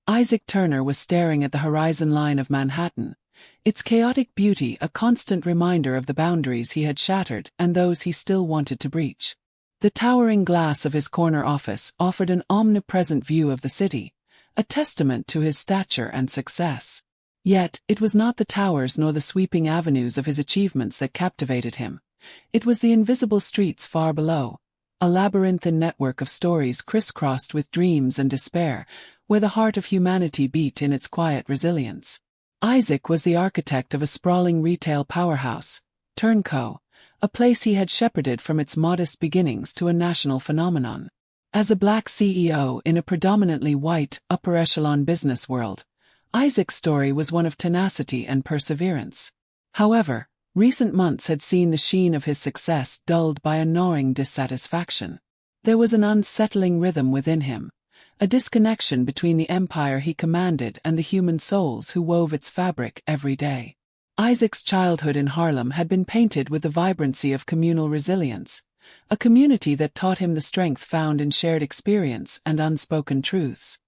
Isaac Turner was staring at the horizon line of Manhattan, its chaotic beauty a constant reminder of the boundaries he had shattered and those he still wanted to breach. The towering glass of his corner office offered an omnipresent view of the city, a testament to his stature and success. Yet, it was not the towers nor the sweeping avenues of his achievements that captivated him. It was the invisible streets far below, a labyrinthine network of stories crisscrossed with dreams and despair, where the heart of humanity beat in its quiet resilience. Isaac was the architect of a sprawling retail powerhouse, Turnco, a place he had shepherded from its modest beginnings to a national phenomenon. As a black CEO in a predominantly white, upper-echelon business world, Isaac's story was one of tenacity and perseverance. However, recent months had seen the sheen of his success dulled by a gnawing dissatisfaction. There was an unsettling rhythm within him, a disconnection between the empire he commanded and the human souls who wove its fabric every day. Isaac's childhood in Harlem had been painted with the vibrancy of communal resilience, a community that taught him the strength found in shared experience and unspoken truths.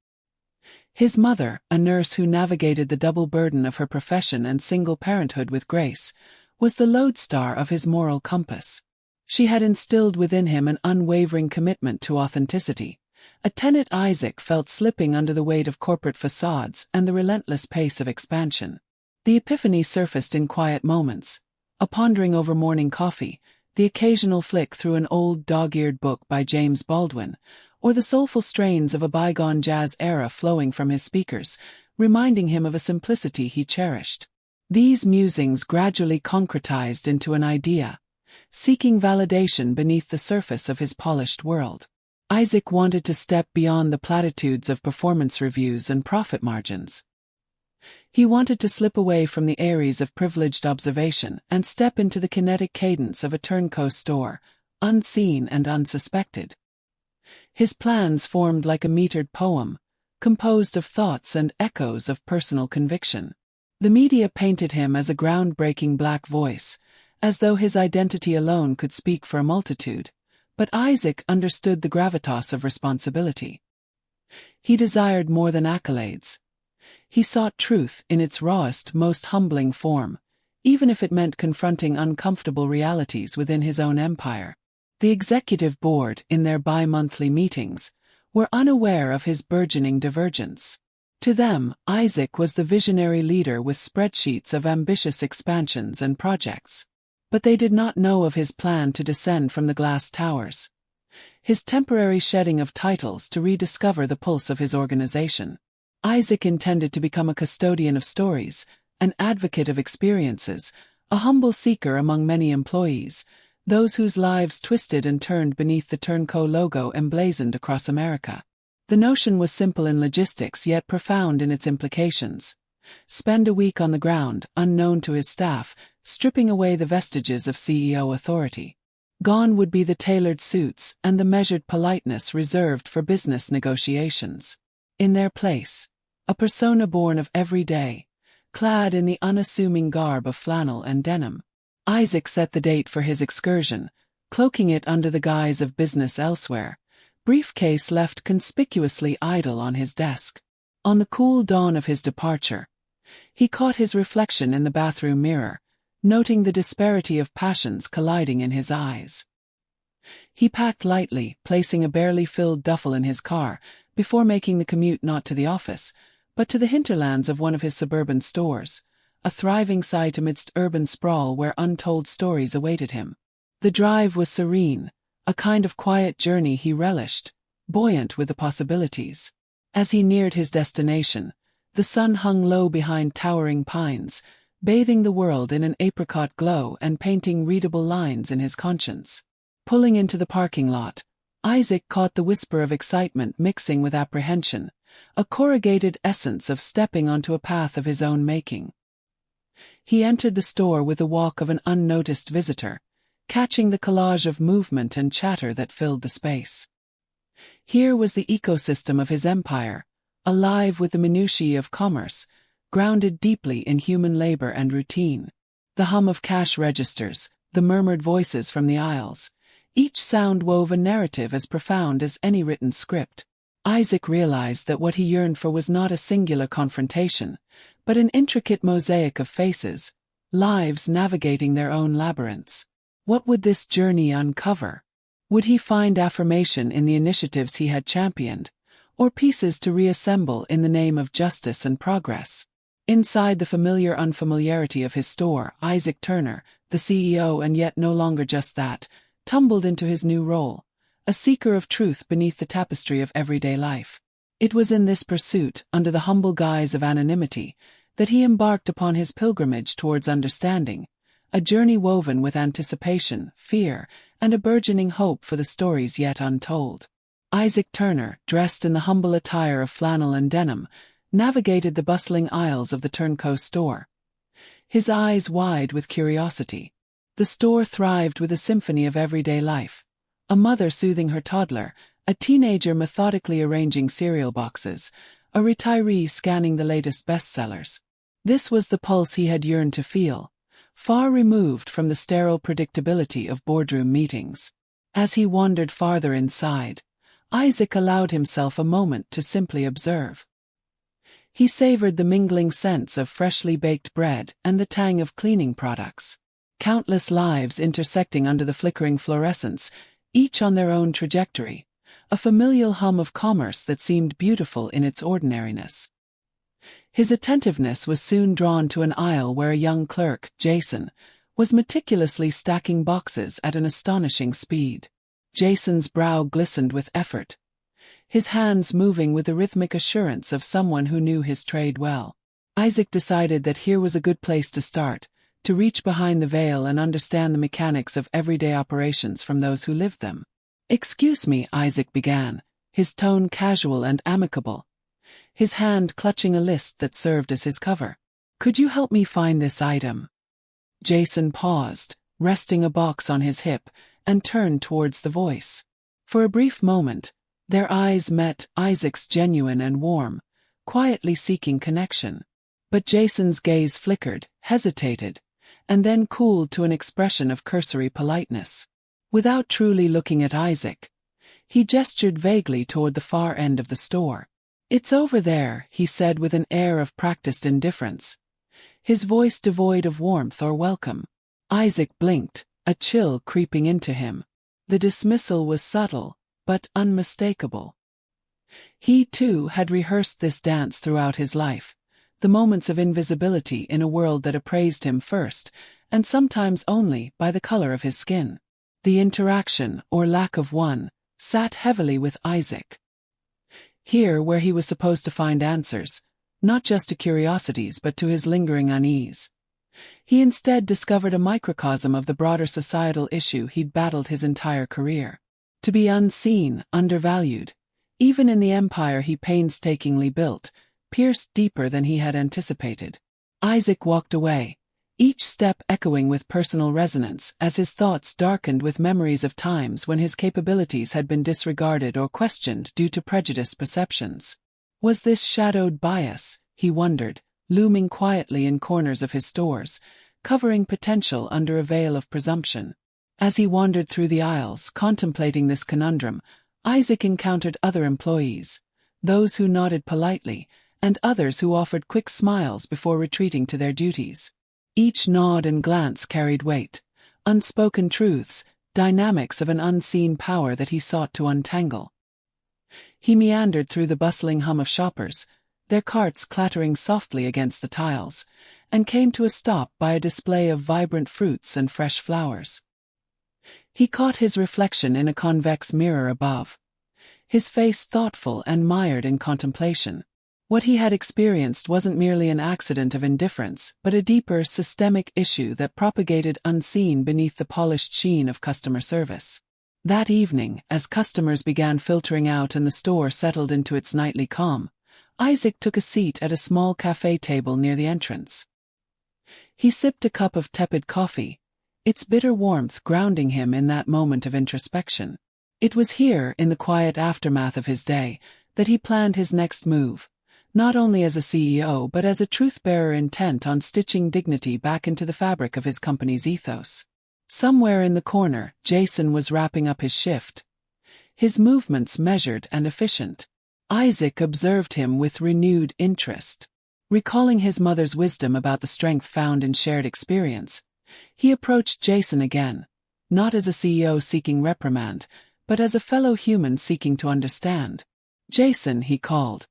His mother, a nurse who navigated the double burden of her profession and single parenthood with grace, was the lodestar of his moral compass. She had instilled within him an unwavering commitment to authenticity, a tenet Isaac felt slipping under the weight of corporate facades and the relentless pace of expansion. The epiphany surfaced in quiet moments, a pondering over morning coffee, the occasional flick through an old dog-eared book by James Baldwin, or the soulful strains of a bygone jazz era flowing from his speakers, reminding him of a simplicity he cherished. These musings gradually concretized into an idea, seeking validation beneath the surface of his polished world. Isaac wanted to step beyond the platitudes of performance reviews and profit margins. He wanted to slip away from the aeries of privileged observation and step into the kinetic cadence of a Turnco store, unseen and unsuspected. His plans formed like a metered poem, composed of thoughts and echoes of personal conviction. The media painted him as a groundbreaking black voice, as though his identity alone could speak for a multitude, but Isaac understood the gravitas of responsibility. He desired more than accolades. He sought truth in its rawest, most humbling form, even if it meant confronting uncomfortable realities within his own empire. The executive board, in their bi-monthly meetings, were unaware of his burgeoning divergence. To them, Isaac was the visionary leader with spreadsheets of ambitious expansions and projects. But they did not know of his plan to descend from the glass towers, his temporary shedding of titles to rediscover the pulse of his organization. Isaac intended to become a custodian of stories, an advocate of experiences, a humble seeker among many employees, those whose lives twisted and turned beneath the Turnco logo emblazoned across America. The notion was simple in logistics yet profound in its implications. Spend a week on the ground, unknown to his staff, stripping away the vestiges of CEO authority. Gone would be the tailored suits and the measured politeness reserved for business negotiations. In their place, a persona born of every day, clad in the unassuming garb of flannel and denim. Isaac set the date for his excursion, cloaking it under the guise of business elsewhere, briefcase left conspicuously idle on his desk. On the cool dawn of his departure, he caught his reflection in the bathroom mirror, noting the disparity of passions colliding in his eyes. He packed lightly, placing a barely filled duffel in his car, before making the commute not to the office, but to the hinterlands of one of his suburban stores, a thriving site amidst urban sprawl where untold stories awaited him. The drive was serene, a kind of quiet journey he relished, buoyant with the possibilities. As he neared his destination, the sun hung low behind towering pines, bathing the world in an apricot glow and painting readable lines in his conscience. Pulling into the parking lot, Isaac caught the whisper of excitement mixing with apprehension, a corrugated essence of stepping onto a path of his own making. He entered the store with the walk of an unnoticed visitor, catching the collage of movement and chatter that filled the space. Here was the ecosystem of his empire, alive with the minutiae of commerce, grounded deeply in human labor and routine. The hum of cash registers, the murmured voices from the aisles, each sound wove a narrative as profound as any written script. Isaac realized that what he yearned for was not a singular confrontation, but an intricate mosaic of faces, lives navigating their own labyrinths. What would this journey uncover? Would he find affirmation in the initiatives he had championed, or pieces to reassemble in the name of justice and progress? Inside the familiar unfamiliarity of his store, Isaac Turner, the CEO and yet no longer just that, tumbled into his new role, a seeker of truth beneath the tapestry of everyday life. It was in this pursuit, under the humble guise of anonymity, that he embarked upon his pilgrimage towards understanding, a journey woven with anticipation, fear, and a burgeoning hope for the stories yet untold. Isaac Turner, dressed in the humble attire of flannel and denim, navigated the bustling aisles of the Turnco store, his eyes wide with curiosity. The store thrived with a symphony of everyday life. A mother soothing her toddler, a teenager methodically arranging cereal boxes, a retiree scanning the latest bestsellers. This was the pulse he had yearned to feel, far removed from the sterile predictability of boardroom meetings. As he wandered farther inside, Isaac allowed himself a moment to simply observe. He savored the mingling scents of freshly baked bread and the tang of cleaning products. Countless lives intersecting under the flickering fluorescence, each on their own trajectory, a familial hum of commerce that seemed beautiful in its ordinariness. His attentiveness was soon drawn to an aisle where a young clerk, Jason, was meticulously stacking boxes at an astonishing speed. Jason's brow glistened with effort, his hands moving with the rhythmic assurance of someone who knew his trade well. Isaac decided that here was a good place to start, to reach behind the veil and understand the mechanics of everyday operations from those who lived them. "Excuse me," Isaac began, his tone casual and amicable, his hand clutching a list that served as his cover. "Could you help me find this item?" Jason paused, resting a box on his hip, and turned towards the voice. For a brief moment, their eyes met, Isaac's genuine and warm, quietly seeking connection. But Jason's gaze flickered, hesitated, and then cooled to an expression of cursory politeness. Without truly looking at Isaac, he gestured vaguely toward the far end of the store. "It's over there," he said with an air of practiced indifference, his voice devoid of warmth or welcome. Isaac blinked, a chill creeping into him. The dismissal was subtle, but unmistakable. He, too, had rehearsed this dance throughout his life, the moments of invisibility in a world that appraised him first, and sometimes only, by the color of his skin. The interaction, or lack of one, sat heavily with Isaac. Here, where he was supposed to find answers, not just to curiosities but to his lingering unease, he instead discovered a microcosm of the broader societal issue he'd battled his entire career. To be unseen, undervalued, even in the empire he painstakingly built, pierced deeper than he had anticipated. Isaac walked away, each step echoing with personal resonance as his thoughts darkened with memories of times when his capabilities had been disregarded or questioned due to prejudiced perceptions. Was this shadowed bias, he wondered, looming quietly in corners of his stores, covering potential under a veil of presumption? As he wandered through the aisles, contemplating this conundrum, Isaac encountered other employees, those who nodded politely, and others who offered quick smiles before retreating to their duties. Each nod and glance carried weight, unspoken truths, dynamics of an unseen power that he sought to untangle. He meandered through the bustling hum of shoppers, their carts clattering softly against the tiles, and came to a stop by a display of vibrant fruits and fresh flowers. He caught his reflection in a convex mirror above, his face thoughtful and mired in contemplation. What he had experienced wasn't merely an accident of indifference, but a deeper, systemic issue that propagated unseen beneath the polished sheen of customer service. That evening, as customers began filtering out and the store settled into its nightly calm, Isaac took a seat at a small cafe table near the entrance. He sipped a cup of tepid coffee, its bitter warmth grounding him in that moment of introspection. It was here, in the quiet aftermath of his day, that he planned his next move, not only as a CEO but as a truth-bearer intent on stitching dignity back into the fabric of his company's ethos. Somewhere in the corner, Jason was wrapping up his shift, his movements measured and efficient. Isaac observed him with renewed interest. Recalling his mother's wisdom about the strength found in shared experience, he approached Jason again, not as a CEO seeking reprimand, but as a fellow human seeking to understand. "Jason," he called,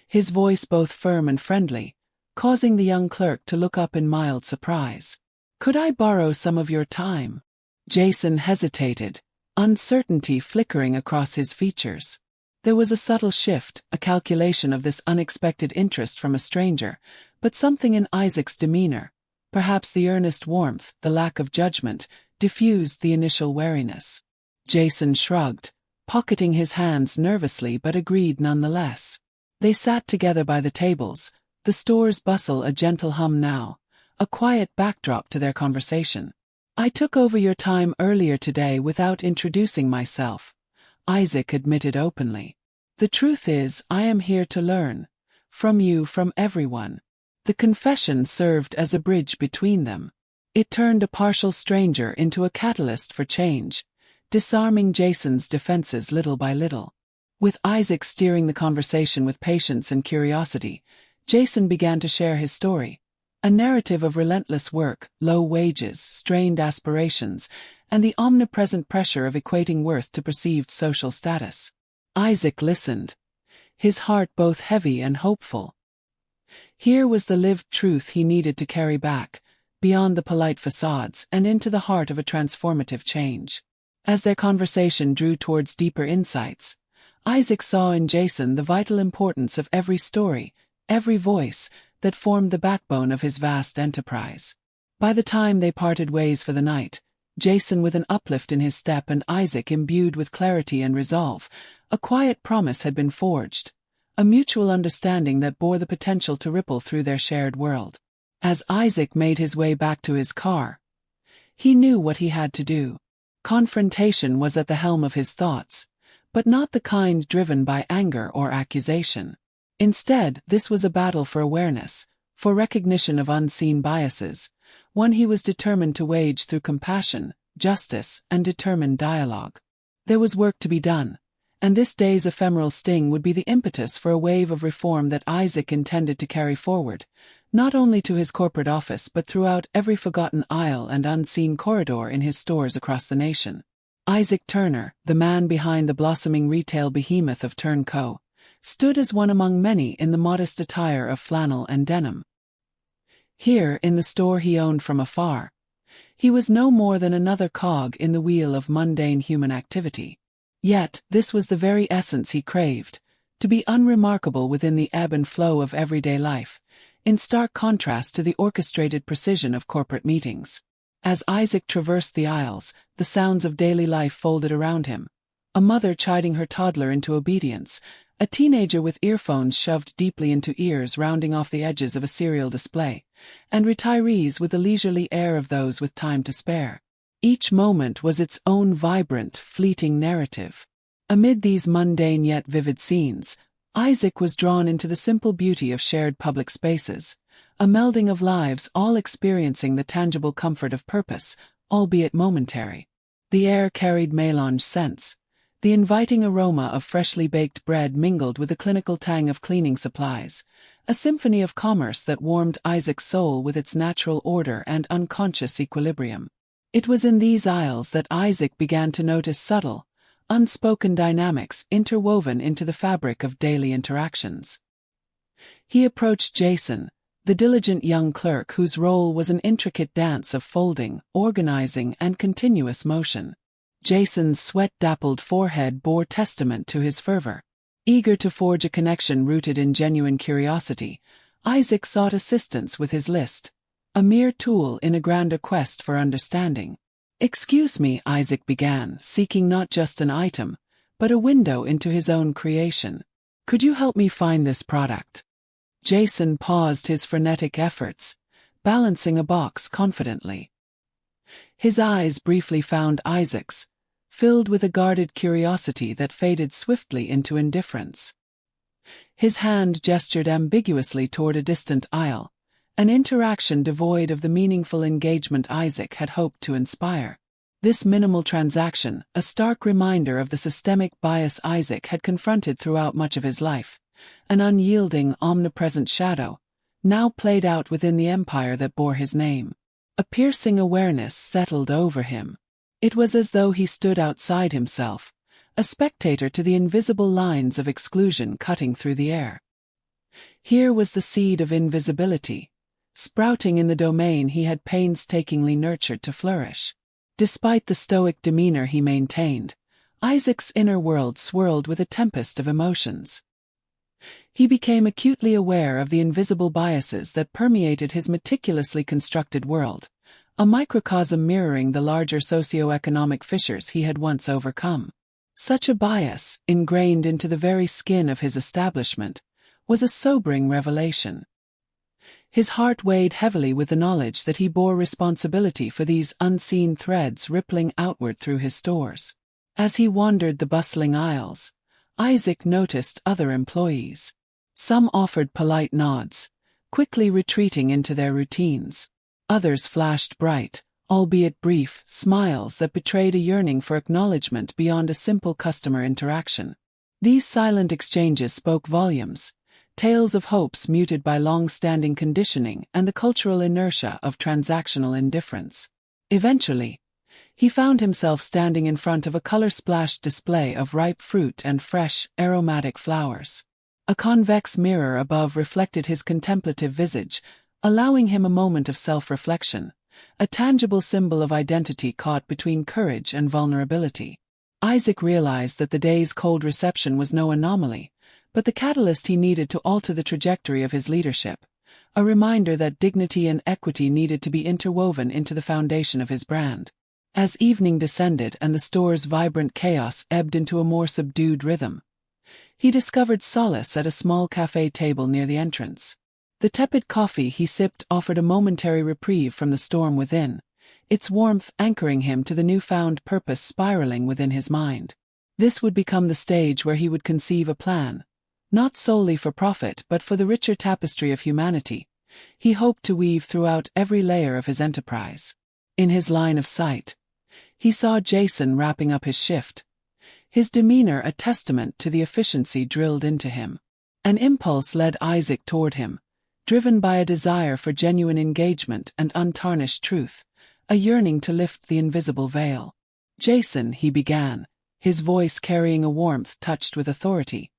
his voice both firm and friendly, causing the young clerk to look up in mild surprise. "Could I borrow some of your time?" Jason hesitated, uncertainty flickering across his features. There was a subtle shift, a calculation of this unexpected interest from a stranger, but something in Isaac's demeanor, perhaps the earnest warmth, the lack of judgment, diffused the initial wariness. Jason shrugged, pocketing his hands nervously but agreed nonetheless. They sat together by the tables, the store's bustle a gentle hum now, a quiet backdrop to their conversation. "I took over your time earlier today without introducing myself," Isaac admitted openly. "The truth is, I am here to learn. From you, from everyone." The confession served as a bridge between them. It turned a partial stranger into a catalyst for change, disarming Jason's defenses little by little. With Isaac steering the conversation with patience and curiosity, Jason began to share his story. A narrative of relentless work, low wages, strained aspirations, and the omnipresent pressure of equating worth to perceived social status. Isaac listened, his heart both heavy and hopeful. Here was the lived truth he needed to carry back, beyond the polite facades and into the heart of a transformative change. As their conversation drew towards deeper insights, Isaac saw in Jason the vital importance of every story, every voice, that formed the backbone of his vast enterprise. By the time they parted ways for the night, Jason with an uplift in his step and Isaac imbued with clarity and resolve, a quiet promise had been forged, a mutual understanding that bore the potential to ripple through their shared world. As Isaac made his way back to his car, he knew what he had to do. Confrontation was at the helm of his thoughts, but not the kind driven by anger or accusation. Instead, this was a battle for awareness, for recognition of unseen biases, one he was determined to wage through compassion, justice, and determined dialogue. There was work to be done, and this day's ephemeral sting would be the impetus for a wave of reform that Isaac intended to carry forward, not only to his corporate office but throughout every forgotten aisle and unseen corridor in his stores across the nation. Isaac Turner, the man behind the blossoming retail behemoth of Turn Co., stood as one among many in the modest attire of flannel and denim. Here, in the store he owned from afar, he was no more than another cog in the wheel of mundane human activity. Yet, this was the very essence he craved, to be unremarkable within the ebb and flow of everyday life, in stark contrast to the orchestrated precision of corporate meetings. As Isaac traversed the aisles, the sounds of daily life folded around him. A mother chiding her toddler into obedience, a teenager with earphones shoved deeply into ears rounding off the edges of a cereal display, and retirees with the leisurely air of those with time to spare. Each moment was its own vibrant, fleeting narrative. Amid these mundane yet vivid scenes, Isaac was drawn into the simple beauty of shared public spaces, a melding of lives all experiencing the tangible comfort of purpose, albeit momentary. The air carried mélange scents. The inviting aroma of freshly baked bread mingled with the clinical tang of cleaning supplies, a symphony of commerce that warmed Isaac's soul with its natural order and unconscious equilibrium. It was in these aisles that Isaac began to notice subtle, unspoken dynamics interwoven into the fabric of daily interactions. He approached Jason, the diligent young clerk whose role was an intricate dance of folding, organizing, and continuous motion. Jason's sweat-dappled forehead bore testament to his fervor. Eager to forge a connection rooted in genuine curiosity, Isaac sought assistance with his list, a mere tool in a grander quest for understanding. "Excuse me," Isaac began, seeking not just an item, but a window into his own creation. "Could you help me find this product?" Jason paused his frenetic efforts, balancing a box confidently. His eyes briefly found Isaac's, filled with a guarded curiosity that faded swiftly into indifference. His hand gestured ambiguously toward a distant aisle, an interaction devoid of the meaningful engagement Isaac had hoped to inspire. This minimal transaction, a stark reminder of the systemic bias Isaac had confronted throughout much of his life, an unyielding, omnipresent shadow, now played out within the empire that bore his name. A piercing awareness settled over him. It was as though he stood outside himself, a spectator to the invisible lines of exclusion cutting through the air. Here was the seed of invisibility, sprouting in the domain he had painstakingly nurtured to flourish. Despite the stoic demeanor he maintained, Isaac's inner world swirled with a tempest of emotions. He became acutely aware of the invisible biases that permeated his meticulously constructed world, a microcosm mirroring the larger socio-economic fissures he had once overcome. Such a bias, ingrained into the very skin of his establishment, was a sobering revelation. His heart weighed heavily with the knowledge that he bore responsibility for these unseen threads rippling outward through his stores. As he wandered the bustling aisles, Isaac noticed other employees. Some offered polite nods, quickly retreating into their routines. Others flashed bright, albeit brief, smiles that betrayed a yearning for acknowledgement beyond a simple customer interaction. These silent exchanges spoke volumes, tales of hopes muted by long-standing conditioning and the cultural inertia of transactional indifference. Eventually, he found himself standing in front of a color-splashed display of ripe fruit and fresh, aromatic flowers. A convex mirror above reflected his contemplative visage, allowing him a moment of self-reflection, a tangible symbol of identity caught between courage and vulnerability. Isaac realized that the day's cold reception was no anomaly, but the catalyst he needed to alter the trajectory of his leadership, a reminder that dignity and equity needed to be interwoven into the foundation of his brand. As evening descended and the store's vibrant chaos ebbed into a more subdued rhythm, he discovered solace at a small cafe table near the entrance. The tepid coffee he sipped offered a momentary reprieve from the storm within, its warmth anchoring him to the newfound purpose spiraling within his mind. This would become the stage where he would conceive a plan, not solely for profit but for the richer tapestry of humanity he hoped to weave throughout every layer of his enterprise. In his line of sight, he saw Jason wrapping up his shift, his demeanor a testament to the efficiency drilled into him. An impulse led Isaac toward him, driven by a desire for genuine engagement and untarnished truth, a yearning to lift the invisible veil. "Jason," he began, his voice carrying a warmth touched with authority,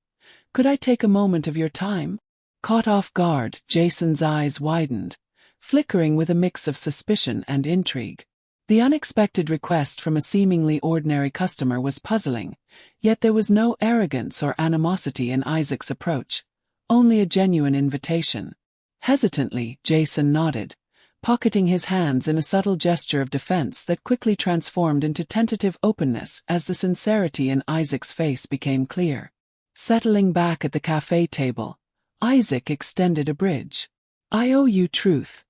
"could I take a moment of your time?" Caught off guard, Jason's eyes widened, flickering with a mix of suspicion and intrigue. The unexpected request from a seemingly ordinary customer was puzzling, yet there was no arrogance or animosity in Isaac's approach, only a genuine invitation. Hesitantly, Jason nodded, pocketing his hands in a subtle gesture of defense that quickly transformed into tentative openness as the sincerity in Isaac's face became clear. Settling back at the cafe table, Isaac extended a bridge. "I owe you truth.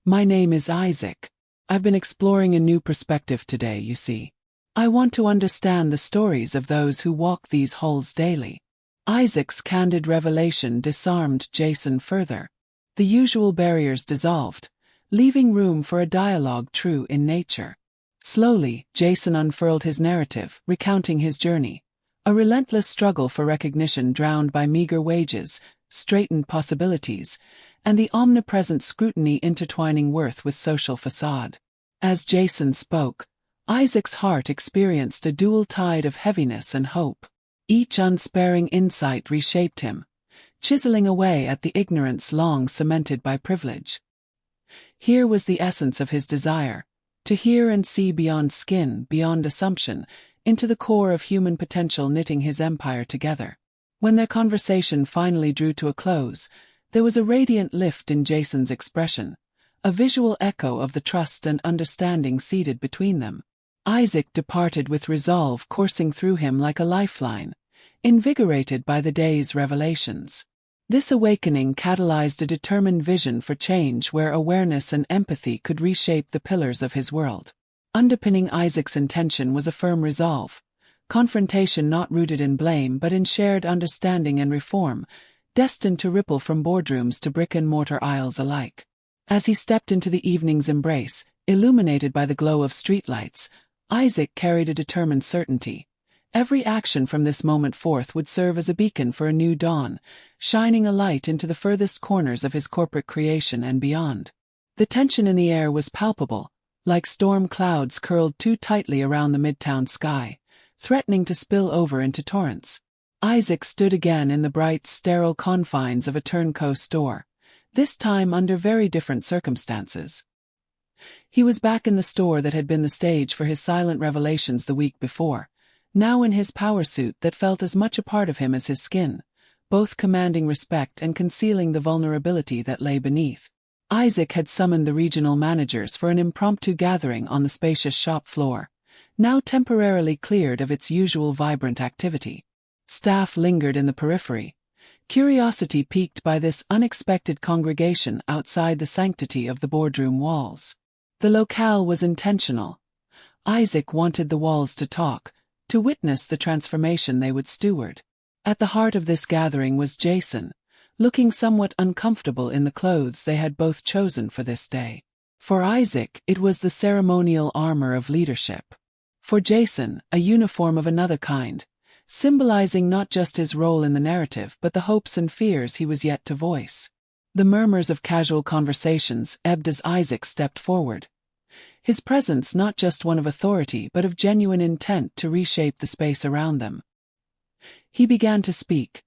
My name is Isaac. I've been exploring a new perspective today, you see. I want to understand the stories of those who walk these halls daily." Isaac's candid revelation disarmed Jason further. The usual barriers dissolved, leaving room for a dialogue true in nature. Slowly, Jason unfurled his narrative, recounting his journey, a relentless struggle for recognition drowned by meager wages, straitened possibilities, and the omnipresent scrutiny intertwining worth with social facade. As Jason spoke, Isaac's heart experienced a dual tide of heaviness and hope. Each unsparing insight reshaped him, chiseling away at the ignorance long cemented by privilege. Here was the essence of his desire, to hear and see beyond skin, beyond assumption, into the core of human potential knitting his empire together. When their conversation finally drew to a close, there was a radiant lift in Jason's expression, a visual echo of the trust and understanding seated between them. Isaac departed with resolve coursing through him like a lifeline, invigorated by the day's revelations. This awakening catalyzed a determined vision for change where awareness and empathy could reshape the pillars of his world. Underpinning Isaac's intention was a firm resolve, confrontation not rooted in blame but in shared understanding and reform, destined to ripple from boardrooms to brick-and-mortar aisles alike. As he stepped into the evening's embrace, illuminated by the glow of streetlights, Isaac carried a determined certainty. Every action from this moment forth would serve as a beacon for a new dawn, shining a light into the furthest corners of his corporate creation and beyond. The tension in the air was palpable, like storm clouds curled too tightly around the midtown sky, threatening to spill over into torrents. Isaac stood again in the bright, sterile confines of a turncoat store, this time under very different circumstances. He was back in the store that had been the stage for his silent revelations the week before, now in his power suit that felt as much a part of him as his skin, both commanding respect and concealing the vulnerability that lay beneath. Isaac had summoned the regional managers for an impromptu gathering on the spacious shop floor, now temporarily cleared of its usual vibrant activity. Staff lingered in the periphery, curiosity piqued by this unexpected congregation outside the sanctity of the boardroom walls. The locale was intentional. Isaac wanted the walls to talk, to witness the transformation they would steward. At the heart of this gathering was Jason, looking somewhat uncomfortable in the clothes they had both chosen for this day. For Isaac, it was the ceremonial armor of leadership. For Jason, a uniform of another kind, symbolizing not just his role in the narrative but the hopes and fears he was yet to voice. The murmurs of casual conversations ebbed as Isaac stepped forward, his presence not just one of authority but of genuine intent to reshape the space around them. He began to speak,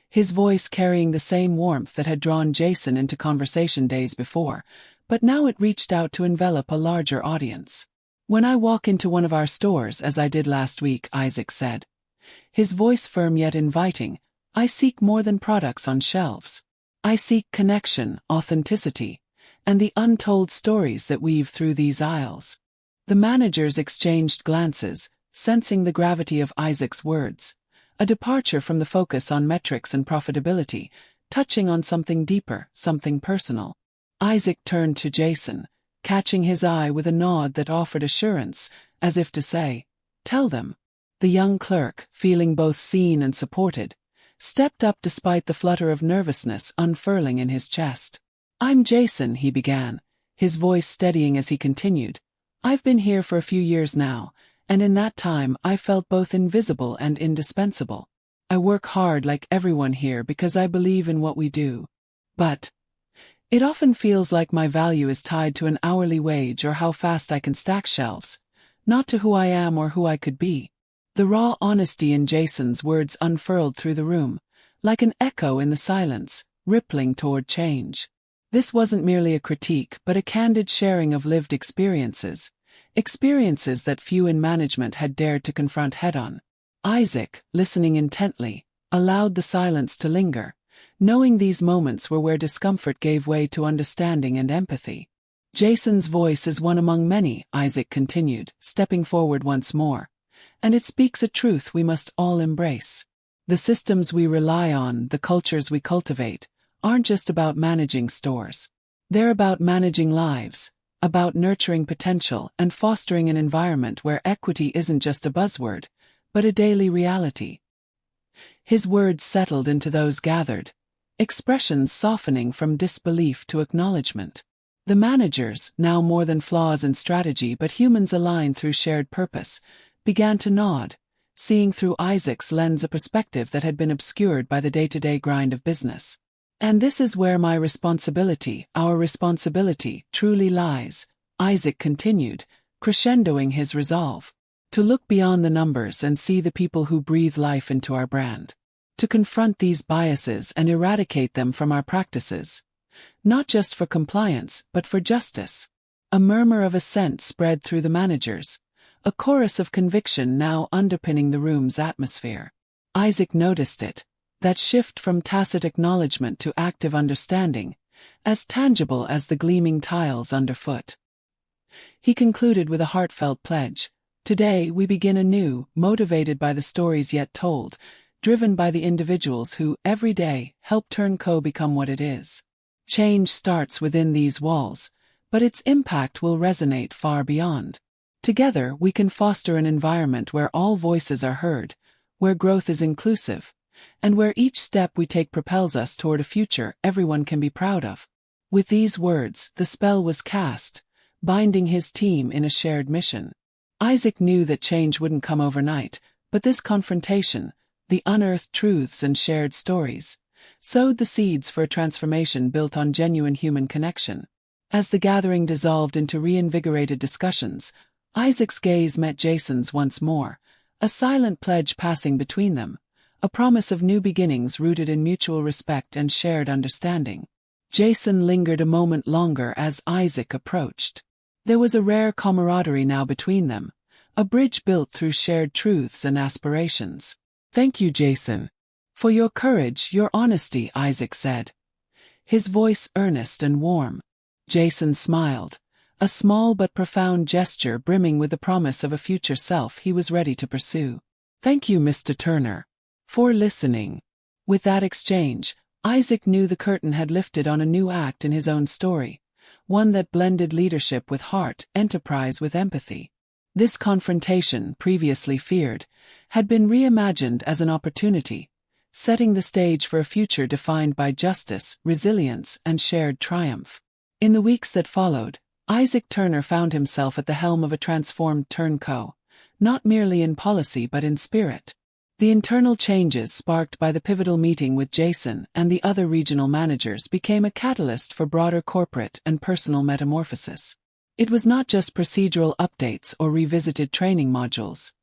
his voice carrying the same warmth that had drawn Jason into conversation days before, but now it reached out to envelop a larger audience. "When I walk into one of our stores, as I did last week," Isaac said, his voice firm yet inviting, "I seek more than products on shelves. I seek connection, authenticity, and the untold stories that weave through these aisles." The managers exchanged glances, sensing the gravity of Isaac's words, a departure from the focus on metrics and profitability, touching on something deeper, something personal. Isaac turned to Jason, catching his eye with a nod that offered assurance, as if to say, "Tell them." The young clerk, feeling both seen and supported, stepped up despite the flutter of nervousness unfurling in his chest. "I'm Jason," he began, his voice steadying as he continued. "I've been here for a few years now, and in that time I felt both invisible and indispensable. I work hard like everyone here because I believe in what we do. But it often feels like my value is tied to an hourly wage or how fast I can stack shelves, not to who I am or who I could be." The raw honesty in Jason's words unfurled through the room, like an echo in the silence, rippling toward change. This wasn't merely a critique but a candid sharing of lived experiences that few in management had dared to confront head-on. Isaac, listening intently, allowed the silence to linger, knowing these moments were where discomfort gave way to understanding and empathy. "Jason's voice is one among many," Isaac continued, stepping forward once more, "and it speaks a truth we must all embrace. The systems we rely on, the cultures we cultivate, aren't just about managing stores. They're about managing lives, about nurturing potential and fostering an environment where equity isn't just a buzzword, but a daily reality." His words settled into those gathered, expressions softening from disbelief to acknowledgement. The managers, now more than flaws in strategy but humans aligned through shared purpose, began to nod, seeing through Isaac's lens a perspective that had been obscured by the day-to-day grind of business. "And this is where my responsibility, our responsibility, truly lies," Isaac continued, crescendoing his resolve. "To look beyond the numbers and see the people who breathe life into our brand. To confront these biases and eradicate them from our practices. Not just for compliance, but for justice." A murmur of assent spread through the managers, a chorus of conviction now underpinning the room's atmosphere. Isaac noticed it, that shift from tacit acknowledgement to active understanding, as tangible as the gleaming tiles underfoot. He concluded with a heartfelt pledge. "Today we begin anew, motivated by the stories yet told, driven by the individuals who, every day, help Turnco become what it is. Change starts within these walls, but its impact will resonate far beyond. Together we can foster an environment where all voices are heard, where growth is inclusive, and where each step we take propels us toward a future everyone can be proud of." With these words, the spell was cast, binding his team in a shared mission. Isaac knew that change wouldn't come overnight, but this confrontation, the unearthed truths and shared stories, sowed the seeds for a transformation built on genuine human connection. As the gathering dissolved into reinvigorated discussions, Isaac's gaze met Jason's once more, a silent pledge passing between them, a promise of new beginnings rooted in mutual respect and shared understanding. Jason lingered a moment longer as Isaac approached. There was a rare camaraderie now between them, a bridge built through shared truths and aspirations. "Thank you, Jason, for your courage, your honesty," Isaac said, his voice earnest and warm. Jason smiled, a small but profound gesture brimming with the promise of a future self he was ready to pursue. "Thank you, Mr. Turner, for listening." With that exchange, Isaac knew the curtain had lifted on a new act in his own story, one that blended leadership with heart, enterprise with empathy. This confrontation, previously feared, had been reimagined as an opportunity, setting the stage for a future defined by justice, resilience, and shared triumph. In the weeks that followed, Isaac Turner found himself at the helm of a transformed Turnco, not merely in policy but in spirit. The internal changes sparked by the pivotal meeting with Jason and the other regional managers became a catalyst for broader corporate and personal metamorphosis. It was not just procedural updates or revisited training modules.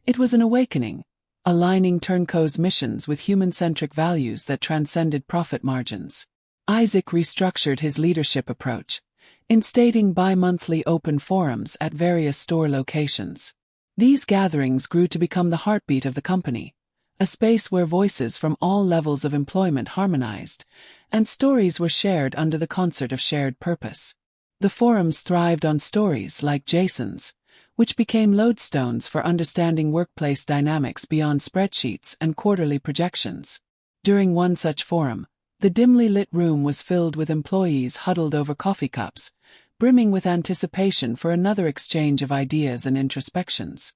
It was an awakening, aligning Turnco's missions with human-centric values that transcended profit margins. Isaac restructured his leadership approach, instating bi-monthly open forums at various store locations. These gatherings grew to become the heartbeat of the company, a space where voices from all levels of employment harmonized, and stories were shared under the concert of shared purpose. The forums thrived on stories like Jason's, which became lodestones for understanding workplace dynamics beyond spreadsheets and quarterly projections. During one such forum, the dimly lit room was filled with employees huddled over coffee cups, brimming with anticipation for another exchange of ideas and introspections.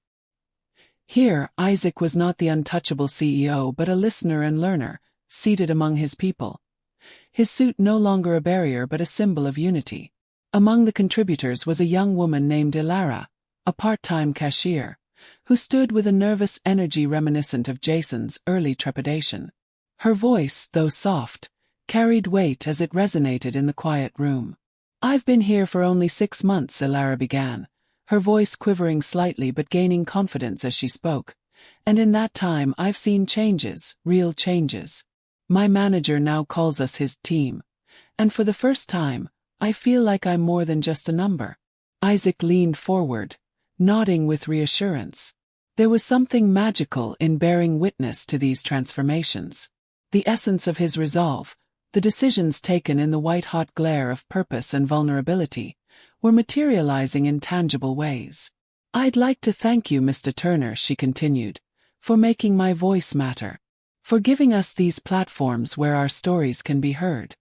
Here, Isaac was not the untouchable CEO but a listener and learner, seated among his people. His suit no longer a barrier but a symbol of unity. Among the contributors was a young woman named Ilara, a part-time cashier, who stood with a nervous energy reminiscent of Jason's early trepidation. Her voice, though soft, carried weight as it resonated in the quiet room. "I've been here for only 6 months," Ilara began, her voice quivering slightly but gaining confidence as she spoke. "And in that time I've seen changes, real changes. My manager now calls us his team. And for the first time, I feel like I'm more than just a number." Isaac leaned forward, nodding with reassurance. There was something magical in bearing witness to these transformations. The essence of his resolve, the decisions taken in the white-hot glare of purpose and vulnerability, were materializing in tangible ways. "I'd like to thank you, Mr. Turner," she continued, "for making my voice matter, for giving us these platforms where our stories can be heard."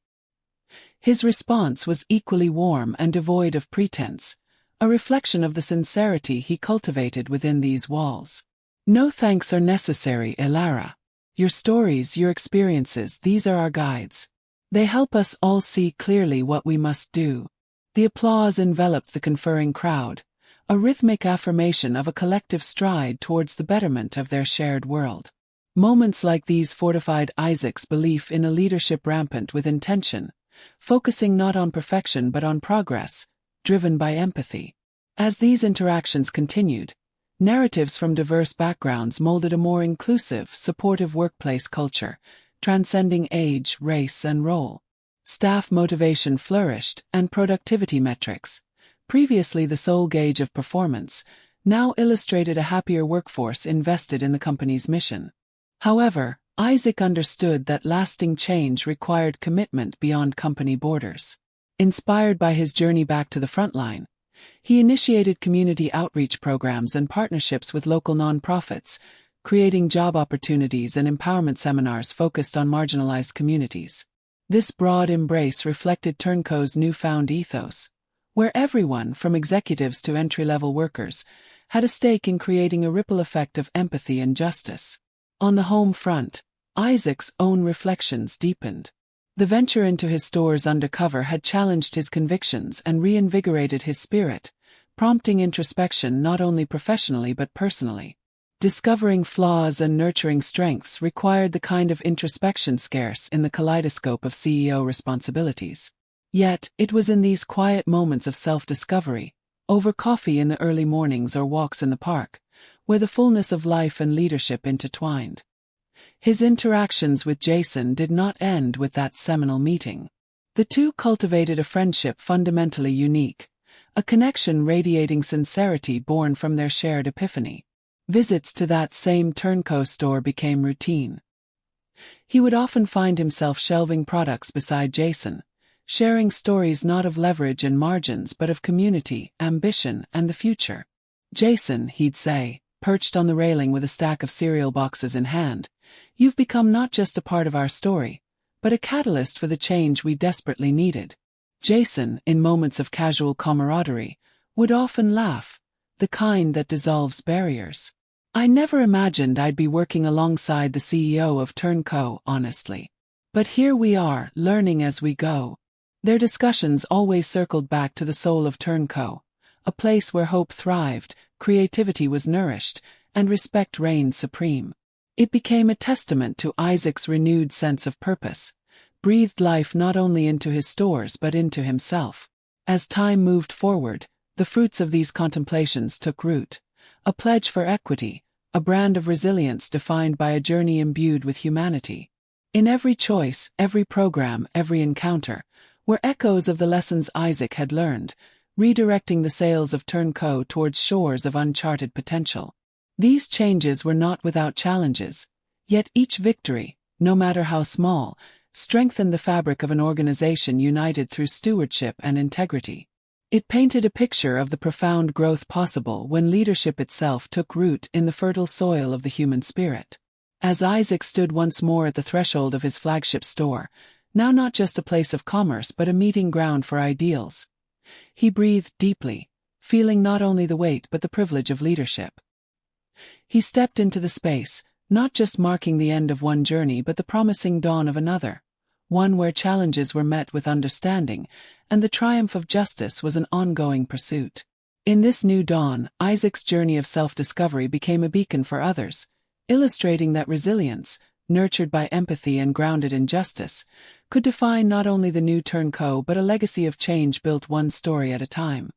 His response was equally warm and devoid of pretense, a reflection of the sincerity he cultivated within these walls. "No thanks are necessary, Ilara. Your stories, your experiences, these are our guides. They help us all see clearly what we must do." The applause enveloped the conferring crowd, a rhythmic affirmation of a collective stride towards the betterment of their shared world. Moments like these fortified Isaac's belief in a leadership rampant with intention, focusing not on perfection but on progress, driven by empathy. As these interactions continued, narratives from diverse backgrounds molded a more inclusive, supportive workplace culture, transcending age, race, and role. Staff motivation flourished, and productivity metrics, previously the sole gauge of performance, now illustrated a happier workforce invested in the company's mission. However, Isaac understood that lasting change required commitment beyond company borders. Inspired by his journey back to the front line, he initiated community outreach programs and partnerships with local nonprofits, creating job opportunities and empowerment seminars focused on marginalized communities. This broad embrace reflected Turnco's newfound ethos, where everyone, from executives to entry-level workers, had a stake in creating a ripple effect of empathy and justice. On the home front, Isaac's own reflections deepened. The venture into his stores Undercover had challenged his convictions and reinvigorated his spirit, prompting introspection not only professionally but personally. Discovering flaws and nurturing strengths required the kind of introspection scarce in the kaleidoscope of CEO responsibilities. Yet, it was in these quiet moments of self-discovery, over coffee in the early mornings or walks in the park, where the fullness of life and leadership intertwined. His interactions with Jason did not end with that seminal meeting. The two cultivated a friendship fundamentally unique, a connection radiating sincerity born from their shared epiphany. Visits to that same Turnco store became routine. He would often find himself shelving products beside Jason, sharing stories not of leverage and margins but of community, ambition, and the future. "Jason," he'd say, perched on the railing with a stack of cereal boxes in hand, "you've become not just a part of our story, but a catalyst for the change we desperately needed." Jason, in moments of casual camaraderie, would often laugh, the kind that dissolves barriers. "I never imagined I'd be working alongside the CEO of Turnco, honestly. But here we are, learning as we go." Their discussions always circled back to the soul of Turnco, a place where hope thrived, creativity was nourished, and respect reigned supreme. It became a testament to Isaac's renewed sense of purpose, breathed life not only into his stores but into himself. As time moved forward, the fruits of these contemplations took root, a pledge for equity, a brand of resilience defined by a journey imbued with humanity. In every choice, every program, every encounter, were echoes of the lessons Isaac had learned, redirecting the sails of Turnco towards shores of uncharted potential. These changes were not without challenges, yet each victory, no matter how small, strengthened the fabric of an organization united through stewardship and integrity. It painted a picture of the profound growth possible when leadership itself took root in the fertile soil of the human spirit. As Isaac stood once more at the threshold of his flagship store, now not just a place of commerce but a meeting ground for ideals, he breathed deeply, feeling not only the weight but the privilege of leadership. He stepped into the space, not just marking the end of one journey but the promising dawn of another, one where challenges were met with understanding, and the triumph of justice was an ongoing pursuit. In this new dawn, Isaac's journey of self-discovery became a beacon for others, illustrating that resilience, nurtured by empathy and grounded in justice, could define not only the new Turnco but a legacy of change built one story at a time.